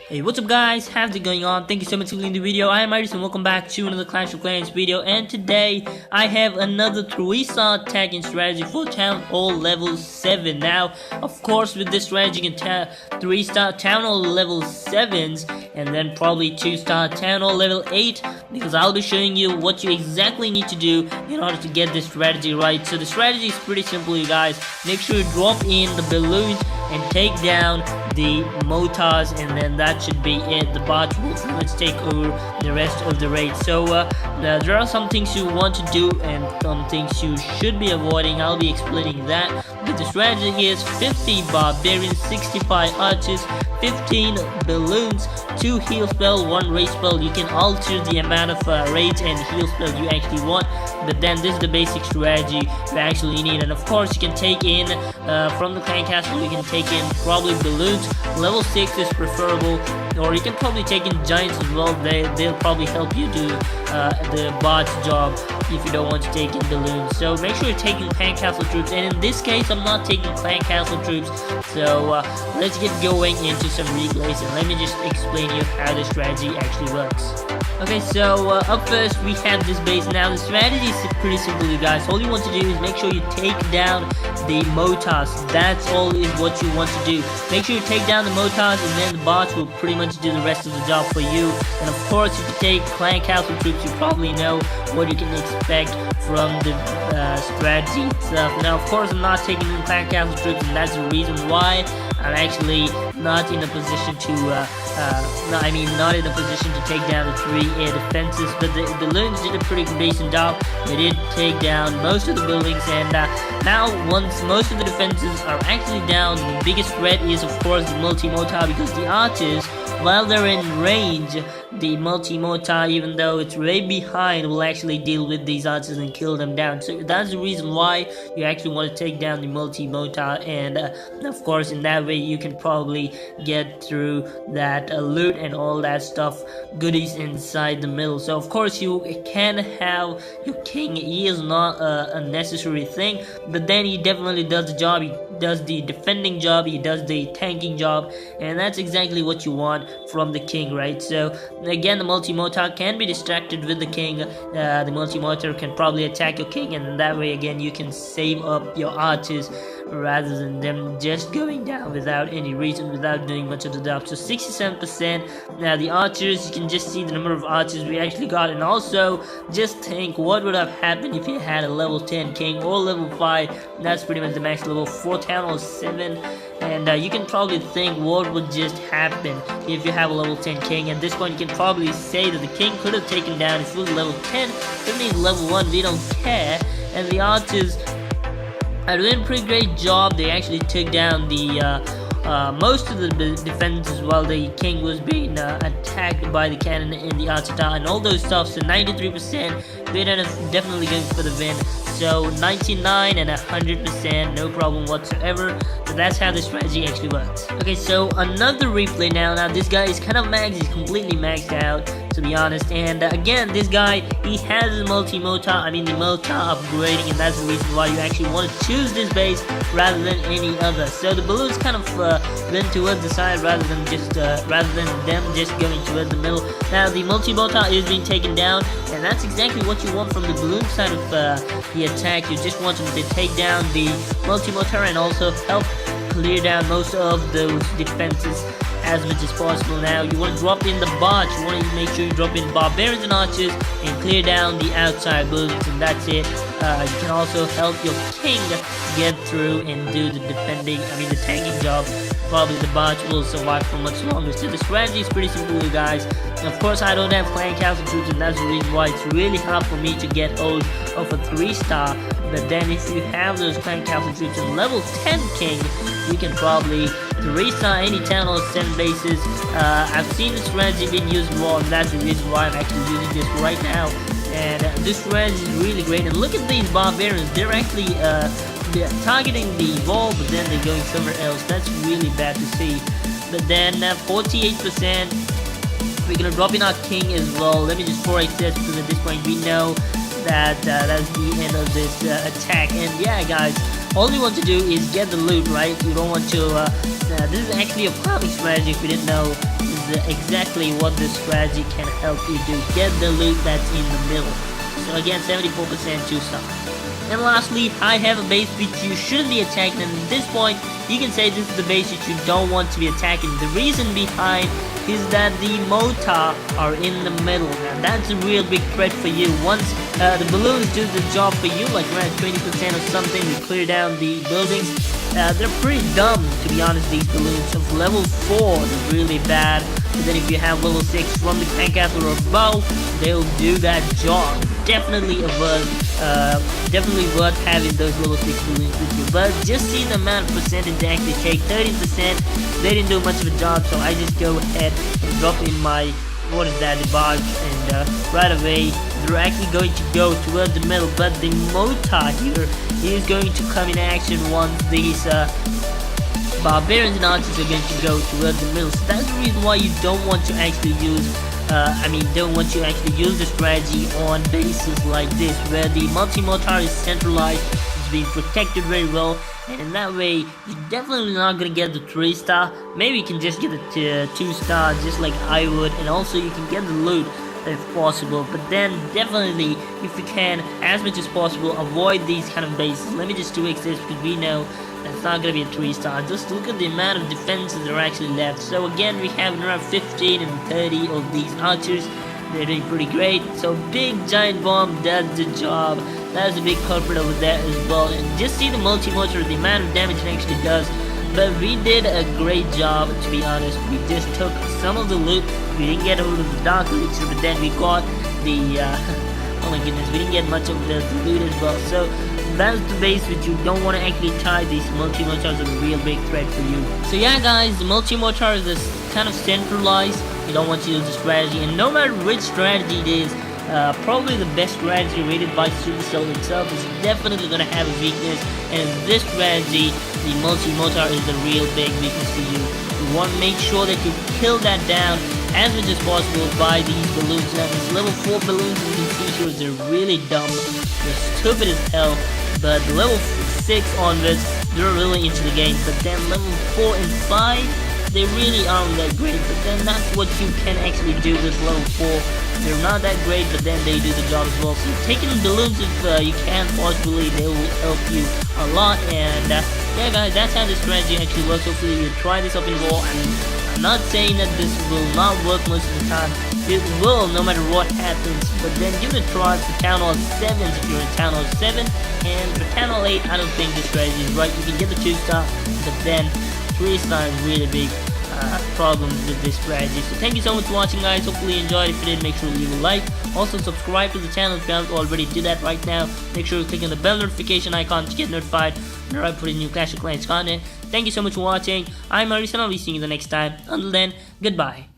Hey, what's up guys, how's it going on? Thank you so much for clicking the video. I am Ayrus and welcome back to another Clash of Clans video, and today I have another 3-star attacking strategy for Town Hall level 7. Now, of course, with this strategy you can 3-star Town Hall level 7s and then probably 2-star Town Hall level 8, because I'll be showing you what you exactly need to do in order to get this strategy right. So the strategy is pretty simple, you guys. Make sure you drop in the balloons and take down the mortars, and then that should be it. The Barch will pretty much take over the rest of the raid. So there are some things you want to do and some things you should be avoiding. I'll be explaining that. But the strategy is 50 barbarians, 65 archers, 15 balloons, 2 heal spell, 1 raid spell. You can alter the amount of raids and heal spell you actually want, but then this is the basic strategy you actually need. And of course you can take in from the clan castle, you can take in probably balloons. Level 6 is preferable, or you can probably take in giants as well. They'll probably help you do the bot's job if you don't want to take in balloons. So make sure you're taking clan castle troops, and in this case I'm not taking clan castle troops. So let's get going into some replays, and let me just explain you how the strategy actually works. Okay, so up first we have this base. Now the strategy is pretty simple, you guys. All you want to do is make sure you take down the mortars. That's all is what you want to do. Make sure you take down the mortars, and then the bots will pretty much do the rest of the job for you. And of course, if you take clan castle troops, you probably know what you can expect from the strategy itself. Now, of course, I'm not taking in clan castle troops, and that's the reason why I'm actually not in a position to not in a position to take down the 3 air defenses. But the balloons did a pretty decent job. They did take down most of the buildings, and now once most of the defenses are actually down, the biggest threat is of course the multi-mortar, because the archers, while they're in range, the multi-mortar, even though it's way behind, will actually deal with these archers and kill them down. So that's the reason why you actually want to take down the multi-mortar, and of course in that way you can probably get through that loot and all that stuff, goodies inside the middle. So of course you can have your king. He is not a necessary thing, but then he definitely does the job. He does the defending job, he does the tanking job, and that's exactly what you want from the king, right? So again, the multi-mortar can be distracted with the king. The multi-mortar can probably attack your king, and that way again you can save up your archers rather than them just going down without any reason, without doing much of the job. So 67%. Now the archers, you can just see the number of archers we actually got, and also just think what would have happened if you had a level 10 king or level 5. That's pretty much the max level 4 town or 7, and you can probably think what would just happen if you have a level 10 king. At this point you can probably say that the king could have taken down, if it was level 10, it means level 1, we don't care. And the archers are doing a pretty great job. They actually took down the most of the defenses while the king was being attacked by the cannon and the archer tower and all those stuff. So 93%, we're definitely going for the win. So 99 and 100%, no problem whatsoever. So that's how the strategy actually works. Okay, so another replay now. Now this guy is kind of maxed, he's completely maxed out, to be honest. And again, this guy, he has a multi-mortar, the mortar upgrading, and that's the reason why you actually want to choose this base rather than any other. So the balloons kind of went towards the side rather than them just going towards the middle. Now the multi-mortar is being taken down, and that's exactly what you want from the balloon side of the attack. You just want them to take down the multi-mortar and also help clear down most of those defenses as much as possible. Now you want to drop in the Barch, you want to make sure you drop in barbarians and archers and clear down the outside buildings, and that's it. You can also help your king get through and do the the tanking job. Probably the Barch will survive for much longer. So the strategy is pretty simple, you guys. And of course I don't have clan castle troops, and that's the reason why it's really hard for me to get hold of a 3-star. But then if you have those clan castle troops and level 10 king, you can probably 3-star any town or 7 bases. I've seen this strategy being used more, and that's the reason why I'm actually using this right now. And this strategy is really great. And look at these barbarians, they're actually they're targeting the wall, but then they're going somewhere else. That's really bad to see. But then 48%, we're gonna drop in our king as well. Let me just 4x this, because at this point we know that that's the end of this attack. And yeah, guys, all you want to do is get the loot, right? You don't want to this is actually a farming strategy if you didn't know. This is exactly what this strategy can help you do. Get the loot that's in the middle. So again, 74% 2-star. And lastly, I have a base which you shouldn't be attacking, and at this point, you can say this is the base that you don't want to be attacking. The reason behind is that the mortar are in the middle. Now that's a real big threat for you. Once the balloons do the job for you, like around 20% or something, you clear down the buildings. They're pretty dumb, to be honest, these balloons. Of level 4, they're really bad. But then if you have level 6 from the crank castle or above, they'll do that job. Definitely worth having those level 6 balloons with you. But just see the amount of percentage they actually take, 30%. They didn't do much of a job, so I just go ahead and drop in my, the Barch, and right away they're actually going to go towards the middle. But the mortar here is going to come in action once these barbarians and archers are going to go towards the middle. So that's the reason why you don't want to actually use the strategy on bases like this, where the multi-mortar is centralized, it's being protected very well, and in that way, you're definitely not gonna get the 3-star. Maybe you can just get the 2-star, just like I would, and also you can get the loot if possible. But then definitely, if you can, as much as possible, avoid these kind of bases. Let me just 2x this, because we know that's not gonna be a 3-star. Just look at the amount of defenses that are actually left. So again, we have around 15 and 30 of these archers. They're doing pretty great. So big giant bomb does the job. That's a big culprit over there as well. And just see the multi-mortar, the amount of damage it actually does. But we did a great job, to be honest. We just took some of the loot. We didn't get hold of the dark elixir, but then we got the oh my goodness, we didn't get much of the loot as well. So that's the base which you don't want to actually try. These multi-mortars are a real big threat for you. So yeah guys, the multi-mortar is kind of centralized. You don't want to use the strategy, and no matter which strategy it is, probably the best strategy rated by Supercell itself is definitely going to have a weakness, and in this strategy, the multi-mortar is the real big weakness for you. You want to make sure that you kill that down as much as possible by these balloons. Now these level 4 balloons you can see here, they're really dumb, they're stupid as hell, but level 6 onwards, they're really into the game. But then level 4 and 5, they really aren't that great, but then that's what you can actually do with level 4. They're not that great, but then they do the job as well. So taking balloons if you can possibly, they will help you a lot. And yeah guys, that's how this strategy actually works. Hopefully you try this up in war. I'm not saying that this will not work most of the time. It will, no matter what happens. But then give it a try for Town Hall 7 if you're in Town Hall 7. And for Town Hall 8, I don't think this strategy is right. You can get the 2-star, but then 3-star is really big problem with this strategy. So thank you so much for watching guys. Hopefully you enjoyed. If you did, make sure to leave a like. Also subscribe to the channel if you haven't already. Do that right now. Make sure to click on the bell notification icon to get notified whenever I put in new Clash of Clans content. Thank you so much for watching. I'm Ayrus and I'll be seeing you the next time. Until then, goodbye.